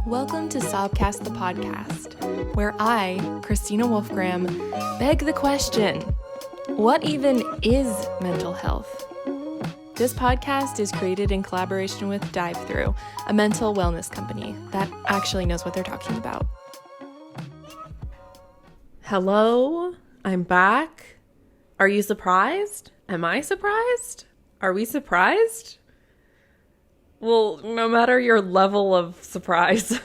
Welcome to Sobcast the podcast, where I, Christina Wolfgram, beg the question, what even is mental health? This podcast is created in collaboration with DiveThru, a mental wellness company that actually knows what they're talking about. Hello, I'm back. Are you surprised? Am I surprised? Are we surprised? Well, no matter your level of surprise,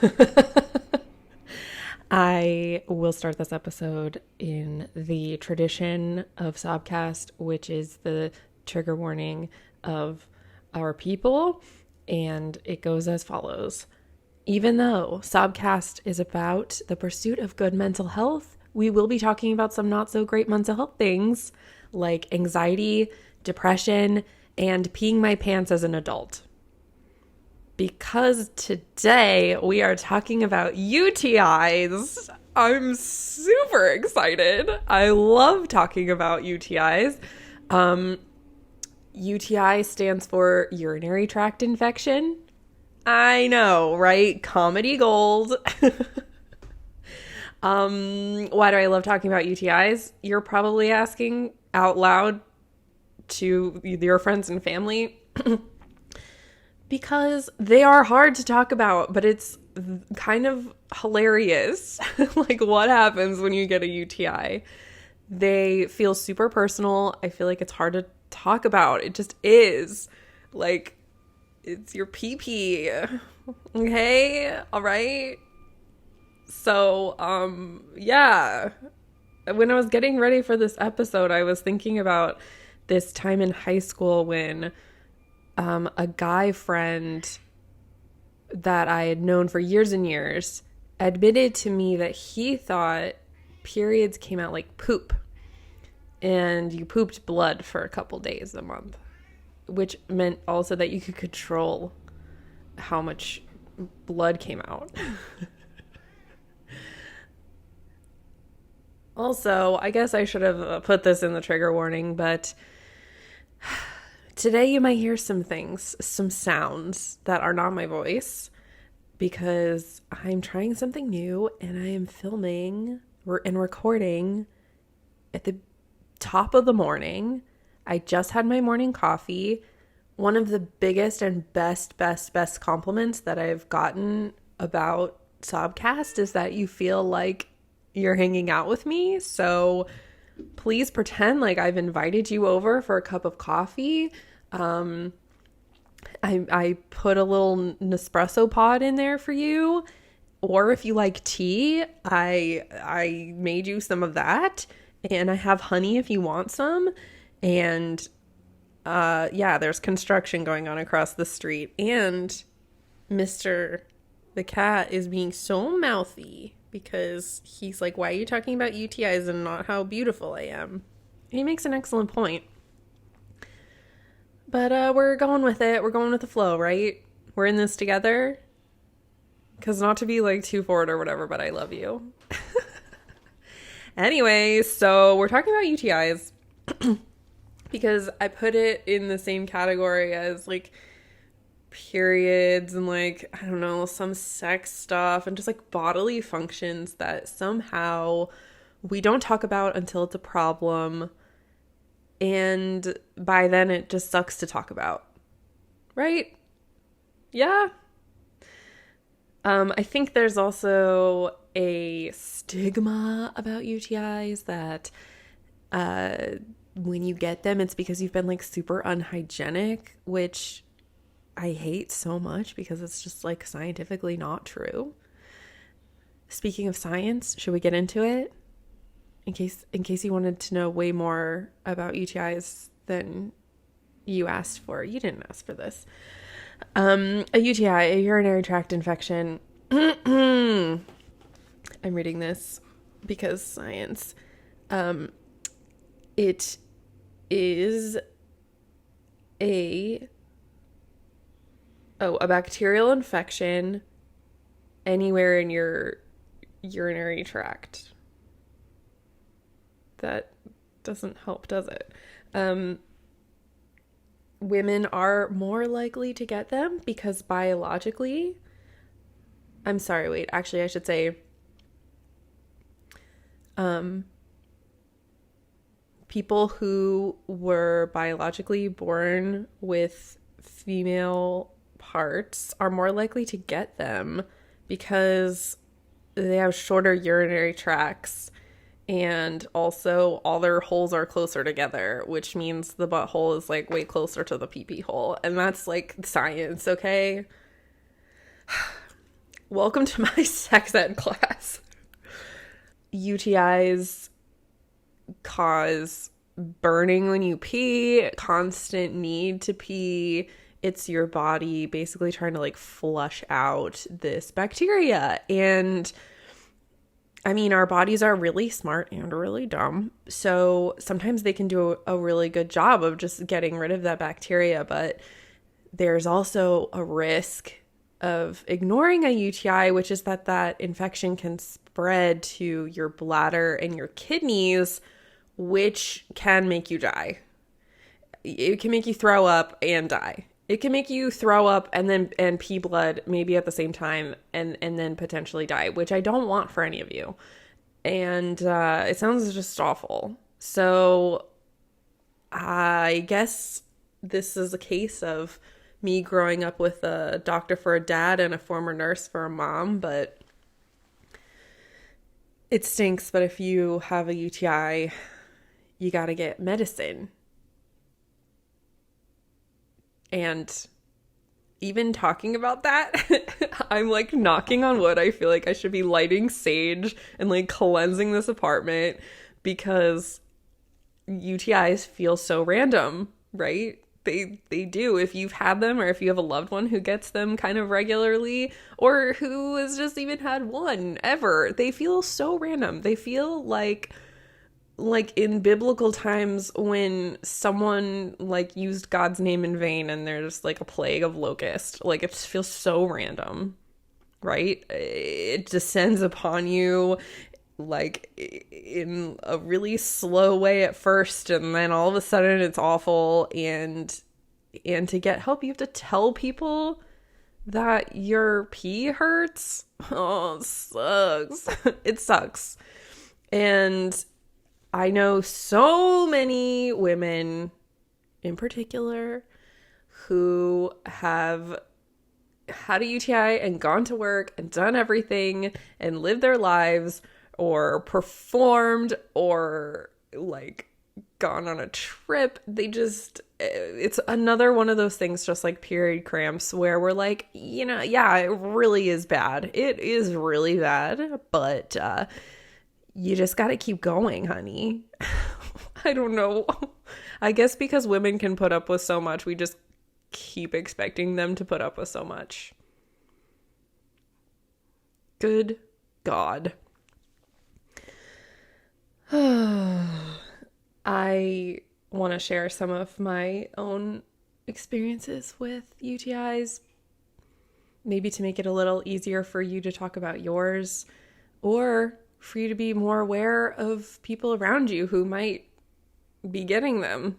I will start this episode in the tradition of Sobcast, which is the trigger warning of our people, and it goes as follows. Even though Sobcast is about the pursuit of good mental health, we will be talking about some not so great mental health things like anxiety, depression, and peeing my pants as an adult. Because today we are talking about UTIs. I'm super excited. I love talking about UTIs. UTI stands for urinary tract infection. I know, right? Comedy gold. Why do I love talking about UTIs? You're probably asking out loud to your friends and family. Because they are hard to talk about, but it's kind of hilarious. Like, what happens when you get a UTI? They feel super personal. I feel like it's hard to talk about. It just is. Like, it's your pee-pee. Okay? All right? So, yeah. When I was getting ready for this episode, I was thinking about this time in high school when a guy friend that I had known for years and years admitted to me that he thought periods came out like poop and you pooped blood for a couple days a month, which meant also that you could control how much blood came out. Also, I guess I should have put this in the trigger warning, but today you might hear some things, some sounds that are not my voice because I'm trying something new and I am filming and recording at the top of the morning. I just had my morning coffee. One of the biggest and best compliments that I've gotten about Sobcast is that you feel like you're hanging out with me. So please pretend like I've invited you over for a cup of coffee. I put a little Nespresso pod in there for you. Or if you like tea, I made you some of that. And I have honey if you want some. And yeah, there's construction going on across the street. And Mr. the cat is being so mouthy because he's like, why are you talking about UTIs and not how beautiful I am? He makes an excellent point. But we're going with it. We're going with the flow, right? We're in this together. Because not to be like too forward or whatever, but I love you. Anyway, so we're talking about UTIs because I put it in the same category as like periods and like, I don't know, some sex stuff and just like bodily functions that somehow we don't talk about until it's a problem. And by then it just sucks to talk about. Right? Yeah. I think there's also a stigma about UTIs that when you get them, it's because you've been like super unhygienic, which I hate so much because it's just like scientifically not true. Speaking of science, should we get into it? In case you wanted to know way more about UTIs than you asked for. You didn't ask for this. A UTI, a urinary tract infection. I'm reading this because science. It is a bacterial infection anywhere in your urinary tract. That doesn't help, does it? Women are more likely to get them because biologically I'm sorry, wait, actually I should say um people who were biologically born with female parts are more likely to get them because they have shorter urinary tracts, and also all their holes are closer together, which means the butthole is like way closer to the pee-pee hole. And that's like science, okay? Welcome to my sex ed class. UTIs cause burning when you pee, constant need to pee. It's your body basically trying to like flush out this bacteria. And I mean, our bodies are really smart and really dumb. So sometimes they can do a really good job of just getting rid of that bacteria. But there's also a risk of ignoring a UTI, which is that infection can spread to your bladder and your kidneys, which can make you die. It can make you throw up and die. It can make you throw up and pee blood maybe at the same time and then potentially die, which I don't want for any of you. And it sounds just awful. So I guess this is a case of me growing up with a doctor for a dad and a former nurse for a mom, but it stinks. But if you have a UTI, you got to get medicine. And even talking about that, I'm like knocking on wood. I feel like I should be lighting sage and like cleansing this apartment because UTIs feel so random, right? They do. If you've had them, or if you have a loved one who gets them kind of regularly, or who has just even had one ever, they feel so random. They feel like in biblical times when someone like used God's name in vain and there's like a plague of locusts. Like, it feels so random, right? It descends upon you like in a really slow way at first, and then all of a sudden it's awful. And to get help, you have to tell people that your pee hurts. Oh, it sucks. It sucks. And I know so many women in particular who have had a UTI and gone to work and done everything and lived their lives, or performed, or like gone on a trip. It's another one of those things, just like period cramps, where we're like, yeah, it really is bad. It is really bad, but you just got to keep going, honey. I don't know. I guess because women can put up with so much, we just keep expecting them to put up with so much. Good God. I want to share some of my own experiences with UTIs, maybe to make it a little easier for you to talk about yours, or for you to be more aware of people around you who might be getting them.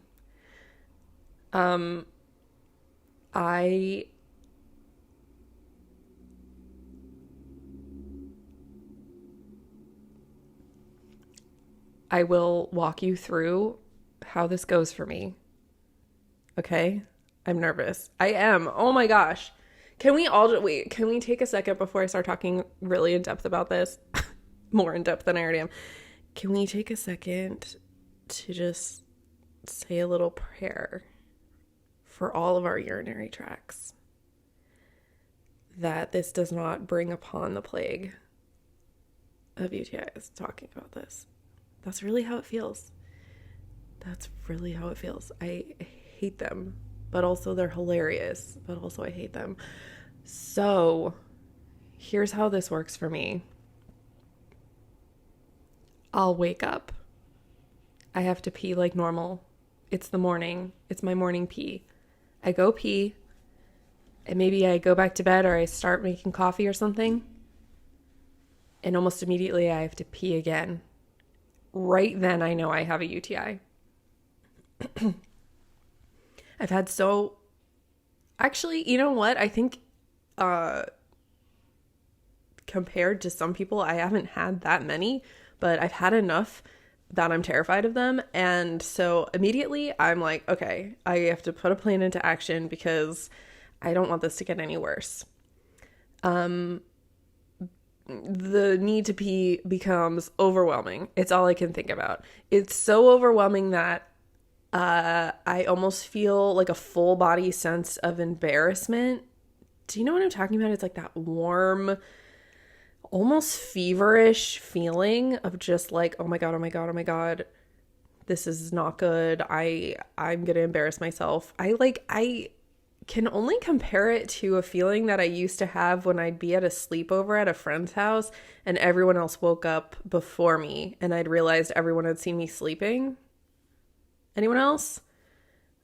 I will walk you through how this goes for me. Okay? I'm nervous. I am. Oh my gosh. Can we take a second before I start talking really in depth about this? More in depth than I already am. Can we take a second to just say a little prayer for all of our urinary tracts, that this does not bring upon the plague of UTIs talking about this? That's really how it feels. That's really how it feels. I hate them, but also they're hilarious, but also I hate them. So here's how this works for me. I'll wake up. I have to pee like normal. It's the morning. It's my morning pee. I go pee, and maybe I go back to bed, or I start making coffee or something, and almost immediately I have to pee again. Right then I know I have a UTI. Actually, you know what? I think compared to some people, I haven't had that many, but I've had enough that I'm terrified of them. And so immediately I'm like, okay, I have to put a plan into action because I don't want this to get any worse. The need to pee becomes overwhelming. It's all I can think about. It's so overwhelming that I almost feel like a full body sense of embarrassment. Do you know what I'm talking about? It's like that warm, almost feverish feeling of just like, oh my God, oh my God, oh my God, this is not good. I'm gonna embarrass myself. I can only compare it to a feeling that I used to have when I'd be at a sleepover at a friend's house and everyone else woke up before me and I'd realized everyone had seen me sleeping. Anyone else?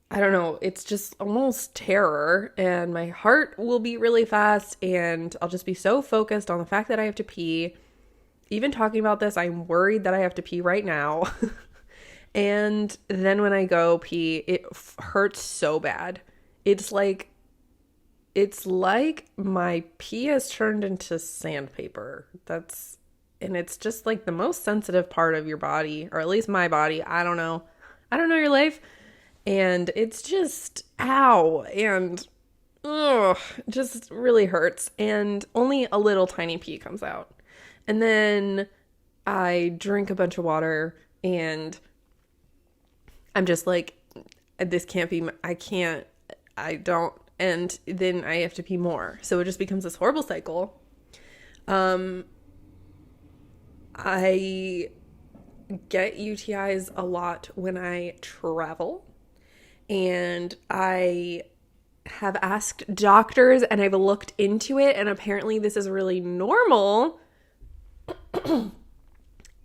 I don't know. It's just almost terror, and my heart will beat really fast, and I'll just be so focused on the fact that I have to pee. Even talking about this, I'm worried that I have to pee right now. And then when I go pee, it hurts so bad. It's like my pee has turned into sandpaper. And it's just like the most sensitive part of your body, or at least my body. I don't know your life. And it's just, ow, and just really hurts. And only a little tiny pee comes out. And then I drink a bunch of water and I'm just like, this can't be, I don't, and then I have to pee more. So it just becomes this horrible cycle. I get UTIs a lot when I travel, and I have asked doctors and I've looked into it, and apparently this is really normal.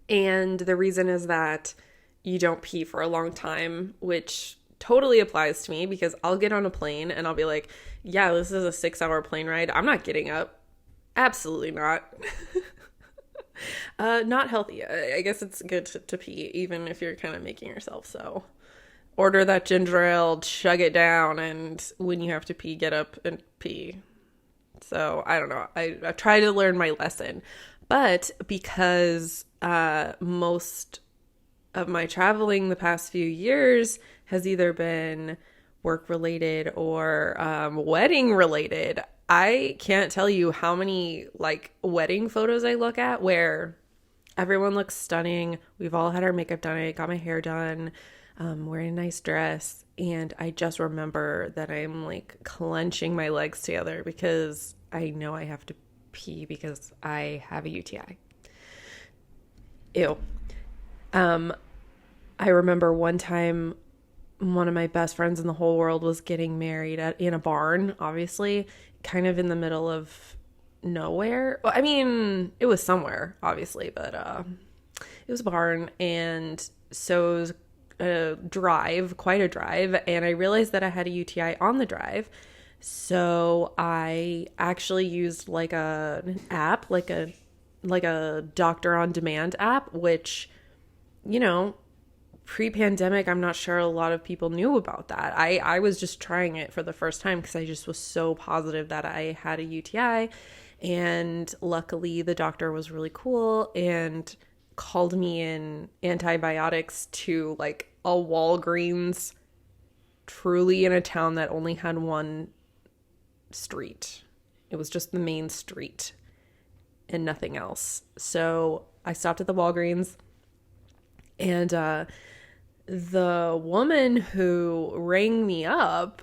And the reason is that you don't pee for a long time, which totally applies to me because I'll get on a plane and I'll be like, yeah, this is a 6-hour plane ride. I'm not getting up. Absolutely not. Not healthy. I guess it's good to pee, even if you're kind of making yourself so. Order that ginger ale, chug it down, and when you have to pee, get up and pee. So, I don't know. I try to learn my lesson. But because most of my traveling the past few years has either been work-related or wedding-related, I can't tell you how many like wedding photos I look at where everyone looks stunning. We've all had our makeup done. I got my hair done, wearing a nice dress. And I just remember that I'm like clenching my legs together because I know I have to pee because I have a UTI. Ew. I remember one time one of my best friends in the whole world was getting married in a barn, obviously, kind of in the middle of nowhere. Well, I mean, it was somewhere, obviously, but it was a barn, and so it was a drive, quite a drive, and I realized that I had a UTI on the drive. So I actually used like an app, like a doctor on demand app, which, you know, pre-pandemic, I'm not sure a lot of people knew about that. I was just trying it for the first time because I just was so positive that I had a UTI. And luckily the doctor was really cool and called me in antibiotics to like a Walgreens, truly in a town that only had one street. It was just the main street and nothing else. So I stopped at the Walgreens, and the woman who rang me up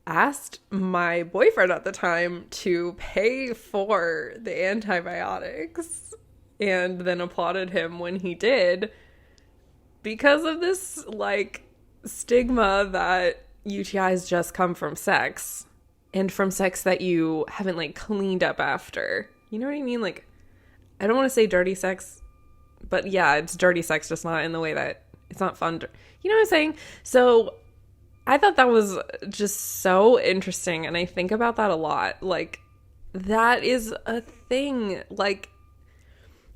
asked my boyfriend at the time to pay for the antibiotics, and then applauded him when he did, because of this like stigma that UTIs just come from sex, and from sex that you haven't like cleaned up after. You know what I mean? Like, I don't want to say dirty sex, but yeah, it's dirty sex, just not in the way that it's not fun. You know what I'm saying? So I thought that was just so interesting. And I think about that a lot. Like, that is a thing. Like,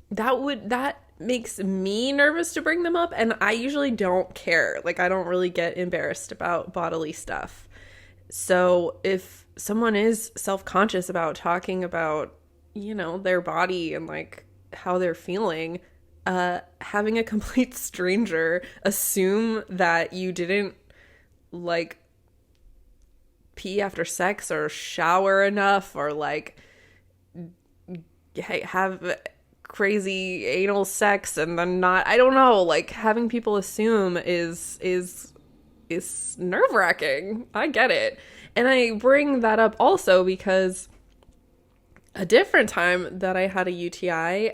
that makes me nervous to bring them up. And I usually don't care. Like, I don't really get embarrassed about bodily stuff. So if someone is self-conscious about talking about, their body and like how they're feeling, having a complete stranger assume that you didn't like pee after sex or shower enough or like have crazy anal sex and then not, I don't know, like having people assume is nerve-wracking. I get it. And I bring that up also because a different time that I had a UTI,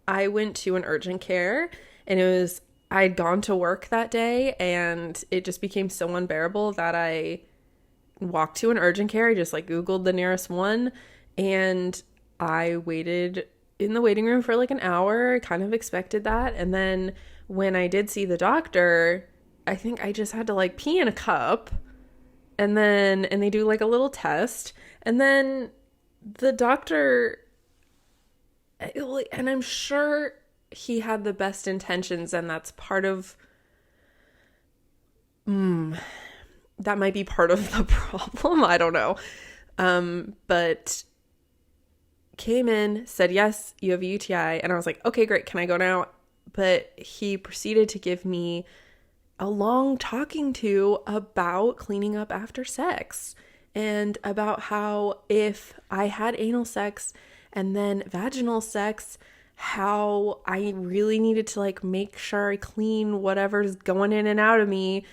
I went to an urgent care, and I'd gone to work that day, and it just became so unbearable that I walked to an urgent care. I just like Googled the nearest one, and I waited in the waiting room for like an hour. I kind of expected that. And then when I did see the doctor, I think I just had to like pee in a cup, and they do like a little test, and then the doctor, and I'm sure he had the best intentions, and that's part of, that might be part of the problem. I don't know. But came in, said, yes, you have a UTI. And I was like, okay, great. Can I go now? But he proceeded to give me a long talking to about cleaning up after sex and about how if I had anal sex and then vaginal sex, how I really needed to like make sure I clean whatever's going in and out of me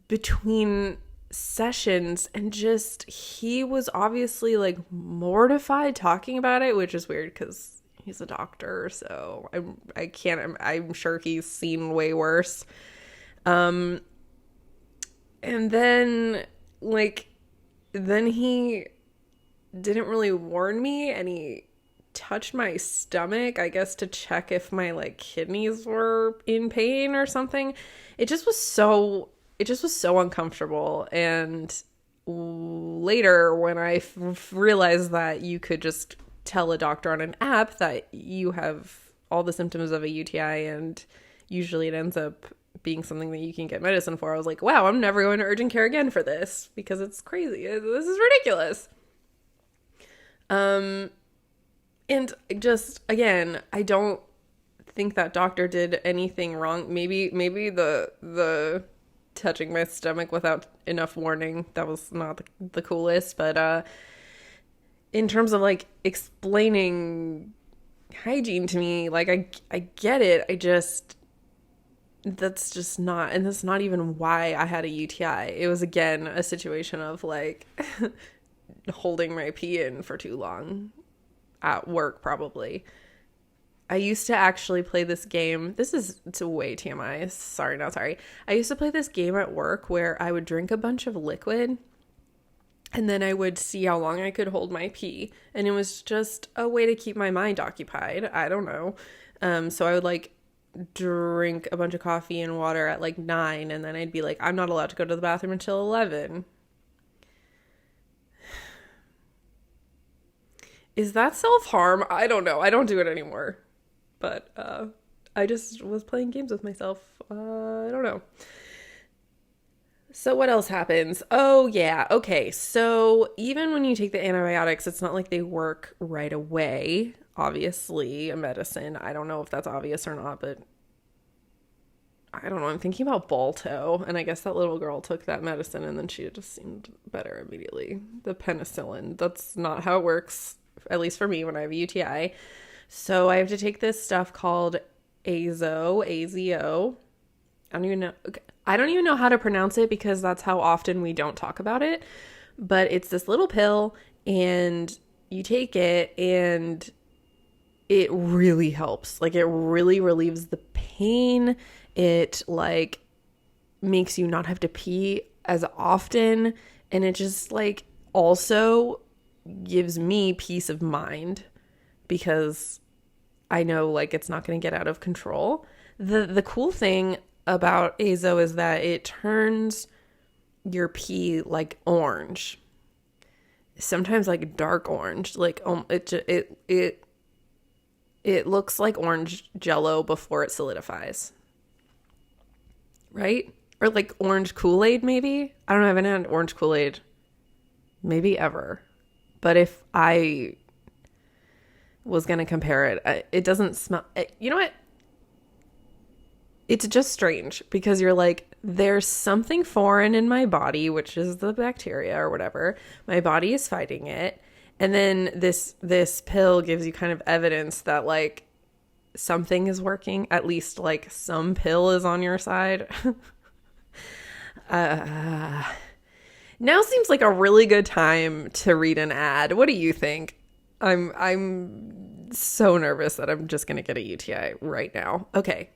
between sessions. And just, he was obviously like mortified talking about it, which is weird because he's a doctor, so I'm sure he's seen way worse. And then he didn't really warn me, and he touched my stomach, I guess to check if my like kidneys were in pain or something. It just was so uncomfortable. And later, when I realized that you could just tell a doctor on an app that you have all the symptoms of a UTI, and usually it ends up being something that you can get medicine for, I was like, wow, I'm never going to urgent care again for this because it's crazy. This is ridiculous. And just, again, I don't think that doctor did anything wrong. Maybe the touching my stomach without enough warning, that was not the coolest. But in terms of like explaining hygiene to me, like I get it. That's just not, and that's not even why I had a UTI. It was, again, a situation of like holding my pee in for too long at work, probably. I used to actually play this game. It's way TMI. Sorry, not sorry. I used to play this game at work where I would drink a bunch of liquid, and then I would see how long I could hold my pee. And it was just a way to keep my mind occupied. I don't know. So I would like drink a bunch of coffee and water at like 9, and then I'd be like, I'm not allowed to go to the bathroom until 11. Is that self-harm? I don't know. I don't do it anymore. But I just was playing games with myself. I don't know. So what else happens? Oh, yeah. Okay. So even when you take the antibiotics, it's not like they work right away. Obviously, a medicine. I don't know if that's obvious or not, but I don't know. I'm thinking about Balto, and I guess that little girl took that medicine and then she just seemed better immediately. The penicillin. That's not how it works, at least for me, when I have a UTI. So I have to take this stuff called AZO, A-Z-O. I don't even know how to pronounce it because that's how often we don't talk about it. But it's this little pill, and you take it, and it really helps. Like, it really relieves the pain. It like makes you not have to pee as often, and it just like also gives me peace of mind because I know like it's not going to get out of control. The cool thing about Azo is that it turns your pee like orange, sometimes like dark orange, like it looks like orange Jello before it solidifies. Right? Or like orange Kool-Aid, maybe? I don't know. I haven't had orange Kool-Aid maybe ever. But if I was going to compare it, it doesn't smell. You know what? It's just strange because you're like, there's something foreign in my body, which is the bacteria or whatever. My body is fighting it. And then this pill gives you kind of evidence that like something is working. At least like some pill is on your side. Now seems like a really good time to read an ad. What do you think? I'm so nervous that I'm just gonna get a UTI right now. Okay.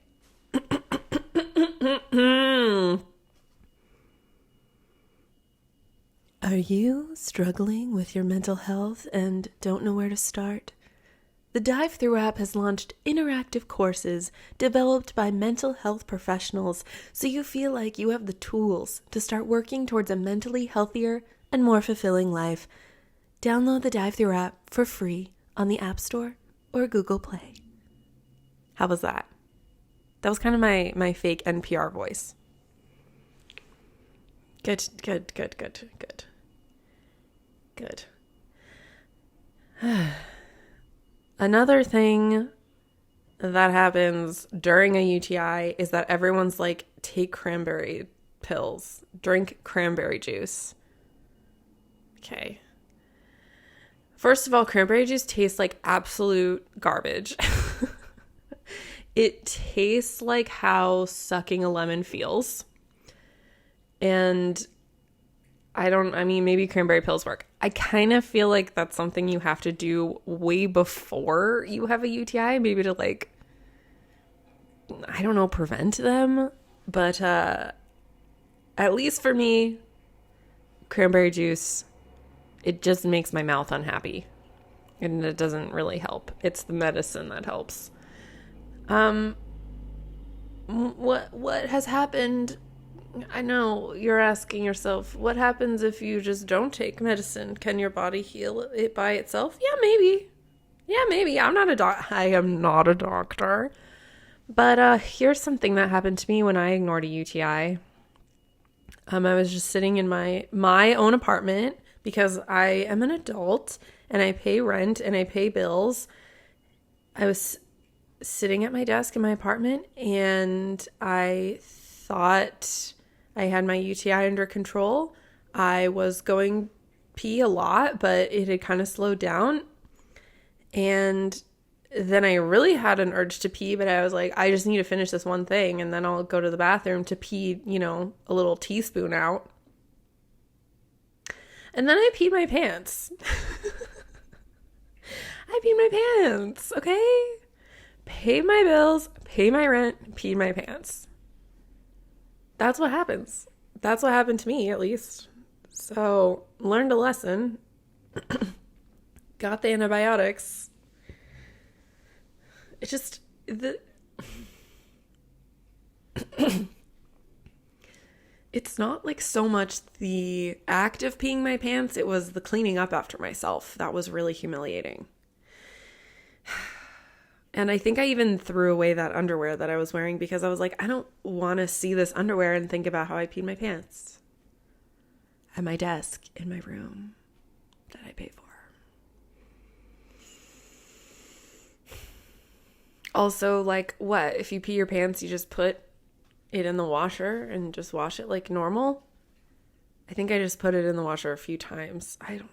Are you struggling with your mental health and don't know where to start? The DiveThru app has launched interactive courses developed by mental health professionals so you feel like you have the tools to start working towards a mentally healthier and more fulfilling life. Download the DiveThru app for free on the App Store or Google Play. How was that? That was kind of my fake NPR voice. Good. Another thing that happens during a UTI is that everyone's like, take cranberry pills, drink cranberry juice. Okay. First of all, cranberry juice tastes like absolute garbage. It tastes like how sucking a lemon feels. And maybe cranberry pills work. I kind of feel like that's something you have to do way before you have a UTI, maybe to like, I don't know, prevent them. But at least for me, cranberry juice, it just makes my mouth unhappy. And it doesn't really help. It's the medicine that helps. What has happened? I know you're asking yourself, what happens if you just don't take medicine? Can your body heal it by itself? Yeah, maybe. I am not a doctor. But here's something that happened to me when I ignored a UTI. I was just sitting in my own apartment because I am an adult and I pay rent and I pay bills. I was sitting at my desk in my apartment and I thought I had my UTI under control. I was going pee a lot, but it had kind of slowed down. And then I really had an urge to pee, but I was like, I just need to finish this one thing and then I'll go to the bathroom to pee, a little teaspoon out. And then I peed my pants. I peed my pants, okay? Paid my bills, paid my rent, peed my pants. That's what happens. That's what happened to me, at least. So, learned a lesson. Got the antibiotics. It's just... It's not like so much the act of peeing my pants. It was the cleaning up after myself. That was really humiliating. And I think I even threw away that underwear that I was wearing because I was like, I don't want to see this underwear and think about how I peed my pants at my desk in my room that I pay for. Also, like, what? If you pee your pants, you just put it in the washer and just wash it like normal? I think I just put it in the washer a few times. I don't know.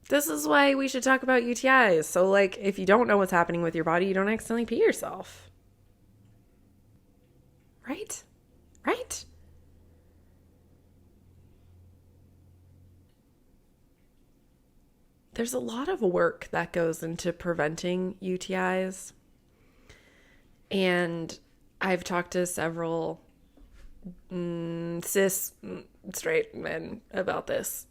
This is why we should talk about UTIs. So, like, if you don't know what's happening with your body, you don't accidentally pee yourself. Right? There's a lot of work that goes into preventing UTIs. And I've talked to several cis straight men about this.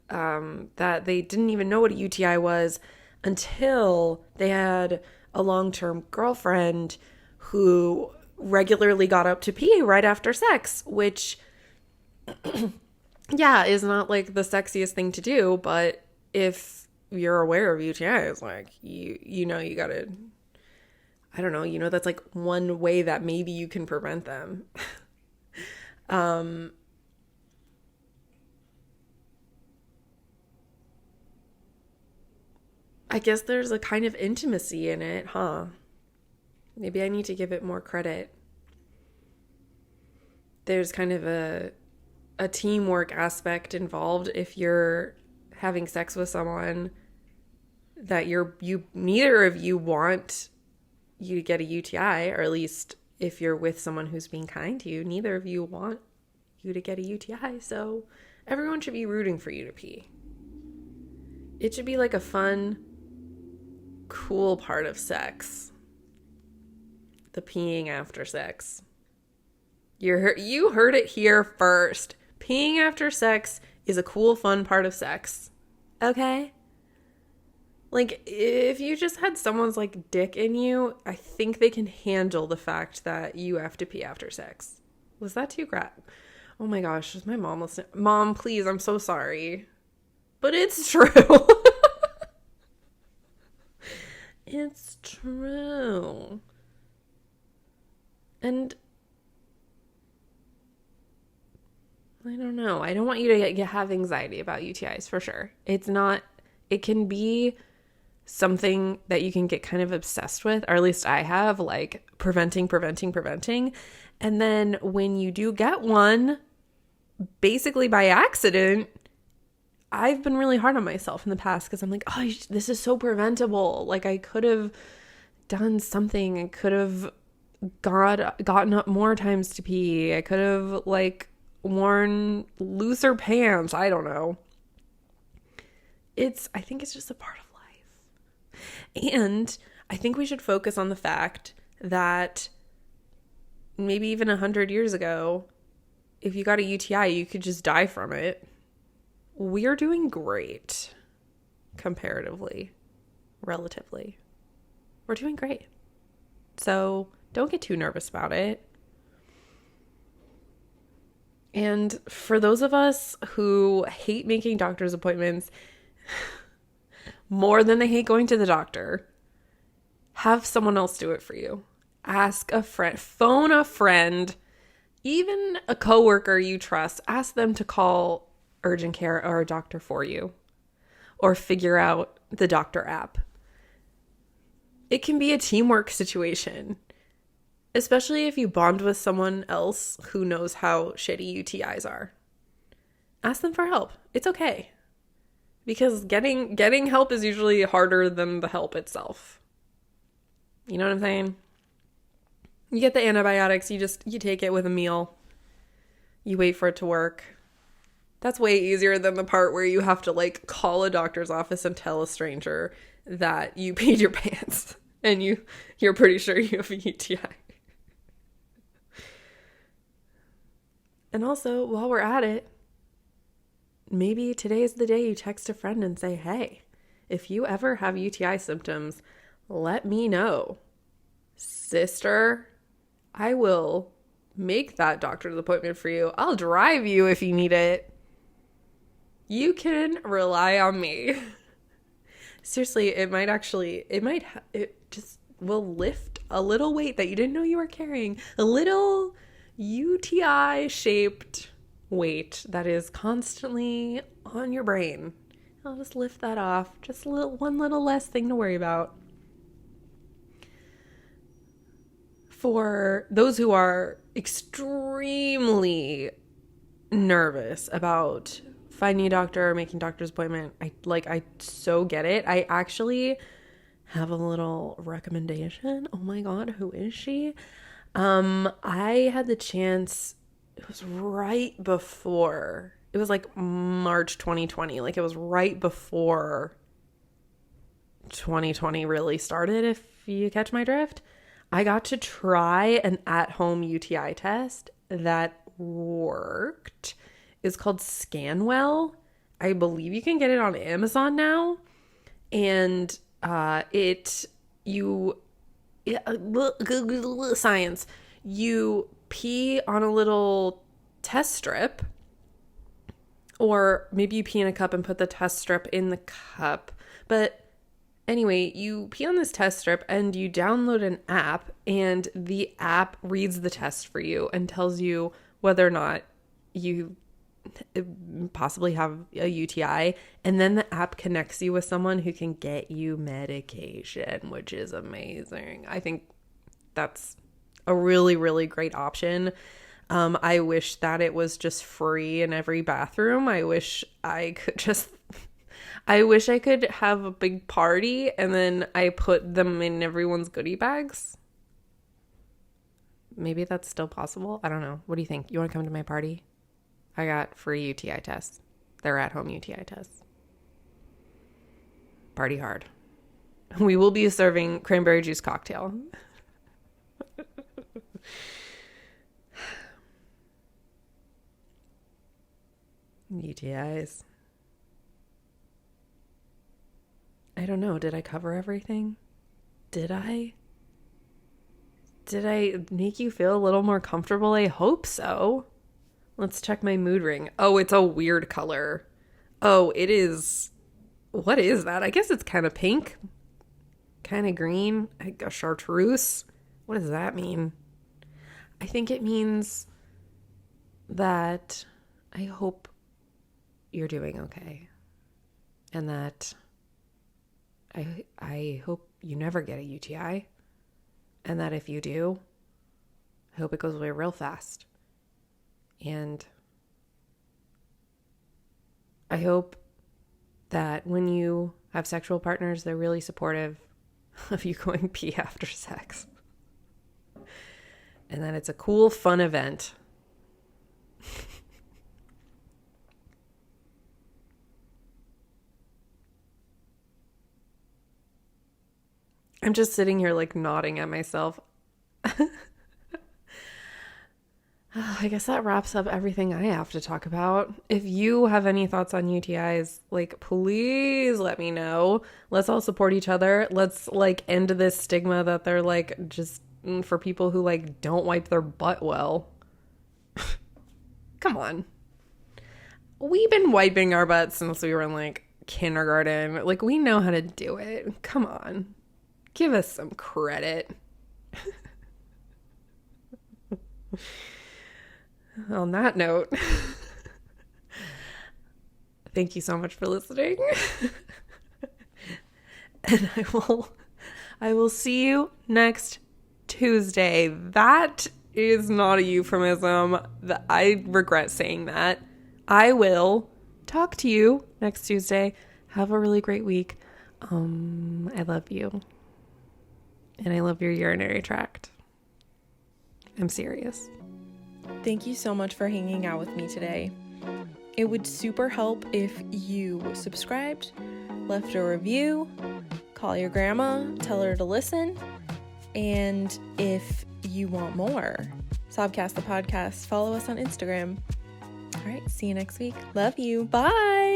That they didn't even know what a UTI was until they had a long-term girlfriend who regularly got up to pee right after sex, which, yeah, is not like the sexiest thing to do, but if you're aware of UTIs, like, you gotta, I don't know, that's like one way that maybe you can prevent them. I guess there's a kind of intimacy in it, huh? Maybe I need to give it more credit. There's kind of a teamwork aspect involved if you're having sex with someone that neither of you want you to get a UTI, or at least if you're with someone who's being kind to you, neither of you want you to get a UTI. So everyone should be rooting for you to pee. It should be like a fun, cool part of sex. The peeing after sex. You heard it here first. Peeing after sex is a cool, fun part of sex. Okay? Like, if you just had someone's, like, dick in you, I think they can handle the fact that you have to pee after sex. Was that too Oh my gosh, is my mom listening? Mom, please, I'm so sorry. But it's true. It's true. And I don't know. I don't want you to have anxiety about UTIs for sure. It can be something that you can get kind of obsessed with, or at least I have, like preventing. And then when you do get one, basically by accident, I've been really hard on myself in the past because I'm like, oh, this is so preventable. Like I could have done something. I could have gotten up more times to pee. I could have like worn looser pants. I don't know. I think it's just a part of life. And I think we should focus on the fact that maybe even 100 years ago, if you got a UTI, you could just die from it. We're doing great comparatively, relatively. We're doing great. So don't get too nervous about it. And for those of us who hate making doctor's appointments more than they hate going to the doctor, have someone else do it for you. Ask a friend, phone a friend, even a coworker you trust. Ask them to call urgent care or a doctor for you, or figure out the doctor app. It can be a teamwork situation, especially if you bond with someone else who knows how shitty UTIs are. Ask them for help. It's okay. Because getting help is usually harder than the help itself. You know what I'm saying? You get the antibiotics, you take it with a meal. You wait for it to work. That's way easier than the part where you have to like call a doctor's office and tell a stranger that you peed your pants and you're pretty sure you have a UTI. And also, while we're at it, maybe today's the day you text a friend and say, hey, if you ever have UTI symptoms, let me know. Sister, I will make that doctor's appointment for you. I'll drive you if you need it. You can rely on me. Seriously, it just will lift a little weight that you didn't know you were carrying. A little UTI-shaped weight that is constantly on your brain. I'll just lift that off. Just one little less thing to worry about. For those who are extremely nervous about finding a doctor or making a doctor's appointment, I so get it. I actually have a little recommendation. Oh my God, who is she? I had the chance, it was right before, it was like March 2020. Like it was right before 2020 really started, if you catch my drift. I got to try an at-home UTI test that worked. It's called Scanwell. I believe you can get it on Amazon now. And science. You pee on a little test strip, or maybe you pee in a cup and put the test strip in the cup. But anyway, you pee on this test strip and you download an app, and the app reads the test for you and tells you whether or not you possibly have a UTI, and then the app connects you with someone who can get you medication, which is amazing. I think that's a really, really great option. I wish that it was just free in every bathroom. I wish I could have a big party and then I put them in everyone's goodie bags. Maybe that's still possible. I don't know. What do you think? You want to come to my party? I got free UTI tests. They're at-home UTI tests. Party hard. We will be serving cranberry juice cocktail. UTIs. I don't know. Did I cover everything? Did I make you feel a little more comfortable? I hope so. Let's check my mood ring. Oh, it's a weird color. Oh, it is. What is that? I guess it's kind of pink. Kind of green. A chartreuse. What does that mean? I think it means that I hope you're doing okay. And that I hope you never get a UTI. And that if you do, I hope it goes away real fast. And I hope that when you have sexual partners, they're really supportive of you going pee after sex. And that it's a cool, fun event. I'm just sitting here like nodding at myself. I guess that wraps up everything I have to talk about. If you have any thoughts on UTIs, like, please let me know. Let's all support each other. Let's like end this stigma that they're like just for people who like don't wipe their butt well. Come on. We've been wiping our butts since we were in like kindergarten. Like, we know how to do it. Come on. Give us some credit. On that note, thank you so much for listening. And I will see you next Tuesday. That is not a euphemism. I regret saying that. I will talk to you next Tuesday. Have a really great week. I love you. And I love your urinary tract. I'm serious. Thank you so much for hanging out with me today. It would super help if you subscribed, left a review, call your grandma, tell her to listen, and if you want more, Sobcast the podcast, follow us on Instagram. All right, see you next week. Love you. Bye.